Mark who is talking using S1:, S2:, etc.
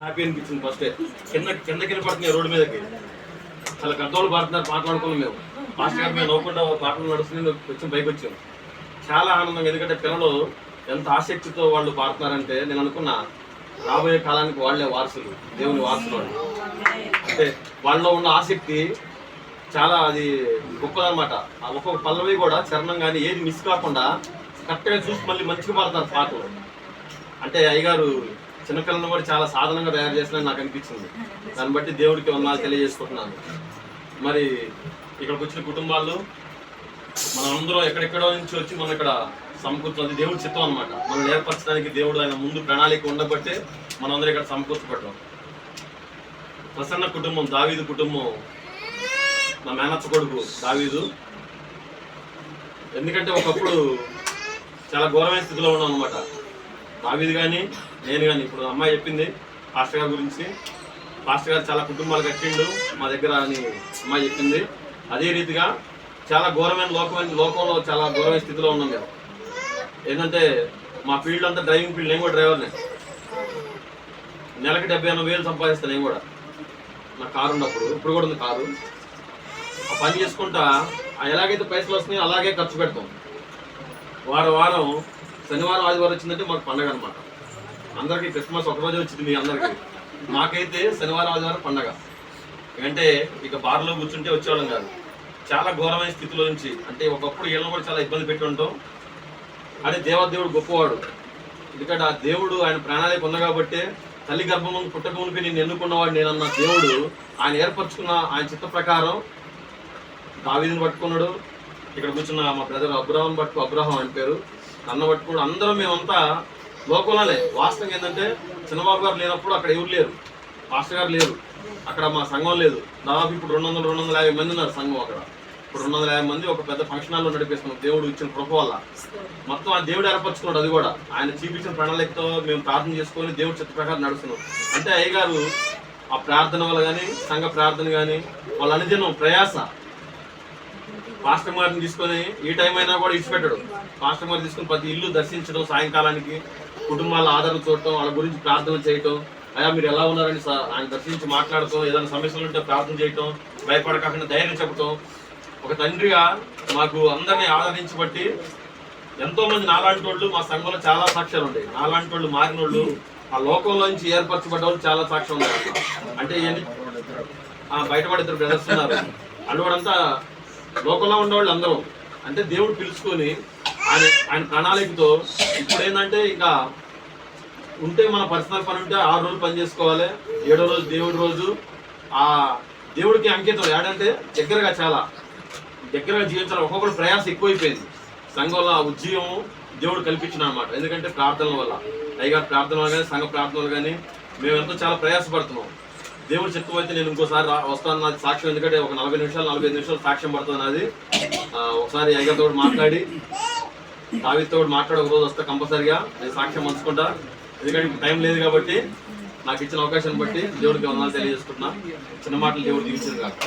S1: Happy అనిపించింది. First కిందకి పడుతున్నాయి రోడ్డు మీదకి, చాలా గద్దోళ్ళు పాడుతున్నారు, మాట్లాడుకున్నాం మేము. మాస్టర్ గారు మేము నవ్వుకుంటా పాటలు నడుస్తుంది కొంచెం పైకి వచ్చాం. చాలా ఆనందం, ఎందుకంటే పిల్లలు ఎంత ఆసక్తితో వాళ్ళు పాడుతున్నారంటే నేను అనుకున్నా రాబోయే కాలానికి వాళ్లే వారసులు, దేవుని వారసులు వాళ్ళు. అంటే వాళ్ళలో ఉన్న ఆసక్తి చాలా అది గొప్పదనమాట. ఒక్కొక్క పల్లవి కూడా చరణం కానీ ఏది మిస్ కాకుండా కరెక్ట్గా చూసి మళ్ళీ మంచిగా పాడతారు పాటలు. అంటే అయ్యగారు చిన్నపిల్లలను కూడా చాలా సాధనంగా తయారు చేస్తున్నారని నాకు అనిపించింది. దాన్ని బట్టి దేవుడికి వందనాలు తెలియజేసుకుంటున్నాను. మరి ఇక్కడికి వచ్చిన కుటుంబాలు మనం అందరూ ఎక్కడెక్కడో నుంచి వచ్చి మనం ఇక్కడ సమకూర్చున్నది దేవుడి చిత్తం అనమాట. మనం ఏర్పరచడానికి దేవుడు ఆయన ముందు ప్రణాళిక ఉండబట్టే మనం అందరూ ఇక్కడ సమకూర్చబడ్డాం. ప్రసన్న కుటుంబం, దావీదు కుటుంబం, నా మేనత్త కొడుకు దావీదు. ఎందుకంటే ఒకప్పుడు చాలా ఘోరమైన స్థితిలో ఉన్నాం అనమాట. దావీదు కానీ నేను కానీ. ఇప్పుడు అమ్మాయి చెప్పింది పాస్టర్ గారి గురించి. పాస్టర్ గారు చాలా కుటుంబాలు కట్టిండు మా దగ్గర అని అమ్మాయి చెప్పింది. అదే రీతిగా చాలా ఘోరమైన లోకంలో చాలా ఘోరమైన స్థితిలో ఉన్నాం మేము. ఏంటంటే మా ఫీల్డ్ అంతా డ్రైవింగ్ ఫీల్డ్. నేను కూడా డ్రైవర్నే. నెలకి 70,000 సంపాదిస్తాను నేను కూడా. నా కారు ఉన్నప్పుడు, ఇప్పుడు కూడా ఉంది కారు. ఆ పని చేసుకుంటా ఎలాగైతే పైసలు వస్తున్నాయో అలాగే ఖర్చు పెడతాం. వారం శనివారం ఆదివారం వచ్చిందంటే మాకు పండగ అనమాట. అందరికీ క్రిస్మస్ ఒకరోజే వచ్చింది, మీ అందరికీ. మాకైతే శనివారం ఆదివారం పండగ. అంటే ఇక బార్లో కూర్చుంటే వచ్చేవాళ్ళం కాదు. చాలా ఘోరమైన స్థితిలో నుంచి, అంటే ఒకప్పుడు వీళ్ళని కూడా చాలా ఇబ్బంది పెట్టి ఉంటాం. కానీ దేవదేవుడు గొప్పవాడు. ఎందుకంటే ఆ దేవుడు ఆయన ప్రణాళిక ఉంది కాబట్టి తల్లి గర్భం ముందు పుట్టక ముందు నేను ఎన్నుకున్నవాడు నేనన్న దేవుడు ఆయన ఏర్పరచుకున్న ఆయన చిత్త ప్రకారం దావీదుని పట్టుకున్నాడు. ఇక్కడ కూర్చున్న మా బ్రదర్ అబ్రహాం అని పేరు, అన్న పట్టుకున్నాడు. అందరం మేమంతా లోకంలోనే. వాస్తవం ఏంటంటే చిన్నబాబు గారు లేనప్పుడు అక్కడ ఎవరు లేరు, మాస్టర్ గారు లేరు, అక్కడ మా సంఘం లేదు. దాదాపు ఇప్పుడు 250 మంది ఉన్నారు సంఘం అక్కడ. ఇప్పుడు 250 మంది ఒక పెద్ద ఫంక్షన్ హాల్లో నడిపిస్తున్నాం దేవుడు ఇచ్చిన కృప వల్ల. మొత్తం ఆ దేవుడు ఏర్పరచుకున్నాడు. అది కూడా ఆయన చూపించిన ప్రణాళికతో మేము ప్రార్థన చేసుకొని దేవుడి చిత్త ప్రకారం నడుస్తున్నాం. అంటే అయ్యగారు ఆ ప్రార్థన వల్ల కానీ, సంఘ ప్రార్థన కానీ, వాళ్ళ అనుదినం ప్రయాస. పాస్టర్ గారిని తీసుకొని ఈ టైం అయినా కూడా ఇచ్చిపెట్టాడు. పాస్టర్ గారు తీసుకొని ప్రతి ఇల్లు దర్శించడం, సాయంకాలానికి కుటుంబాల ఆదరణ చూడటం, వాళ్ళ గురించి ప్రార్థన చేయటం. అయ్యా మీరు ఎలా ఉన్నారని ఆయన దర్శించి మాట్లాడటం, ఏదైనా సమస్యలు ఉంటే ప్రార్థన చేయటం, భయపడకాకుండా ధైర్యం చెప్పటం. ఒక తండ్రిగా మాకు అందరినీ ఆదరించబట్టి ఎంతో మంది నాలాంటి వాళ్ళు మా సంఘంలో చాలా సాక్ష్యాలు ఉన్నాయి. నాలాంటి వాళ్ళు మారిన వాళ్ళు, ఆ లోకంలో నుంచి ఏర్పరచబడ్డ వాళ్ళు చాలా సాక్ష్యం ఉన్నాయి. అంటే బయటపడి 2 బ్రదర్స్ ఉన్నారు. అడుగుడంతా లోకంలో ఉన్నవాళ్ళు అందరూ. అంటే దేవుడు పిలుచుకొని ఆయన ప్రణాళికతో ఇప్పుడు ఏంటంటే ఇంకా ఉంటే మన పర్సనల్ పని ఉంటే 6 రోజులు పని చేసుకోవాలి, 7వ రోజు దేవుడి రోజు. ఆ దేవుడికి అంకితం ఏడంటే చాలా దగ్గరగా జీవించాలి. ఒక్కొక్కరు ప్రయాసం ఎక్కువైపోయింది. సంఘంలో ఆ ఉద్యోగం దేవుడు కల్పించిన అనమాట. ఎందుకంటే ప్రార్థనల వల్ల, అయ్యగారు ప్రార్థన వల్ల కానీ, సంఘ ప్రార్థనలు కానీ మేము ఎంతో చాలా ప్రయాసపడుతున్నాం. దేవుడు చిత్తం అయితే నేను ఇంకోసారి వస్తాను నాకు సాక్ష్యం. ఎందుకంటే ఒక 40 నిమిషాలు 45 నిమిషాలు సాక్ష్యం పడుతుంది నాది. ఒకసారి అయ్యగారితో మాట్లాడి దావీదుతో మాట్లాడి ఒక రోజు వస్తా కంపల్సరిగా నేను సాక్ష్యం పంచుకుంటా. ఎందుకంటే టైం లేదు కాబట్టి నాకు ఇచ్చిన అవకాశాన్ని బట్టి దేవుడికి వందనాలు తెలియజేసుకుంటున్నా. చిన్న మాటలు దేవుడు దీవించింది కాక.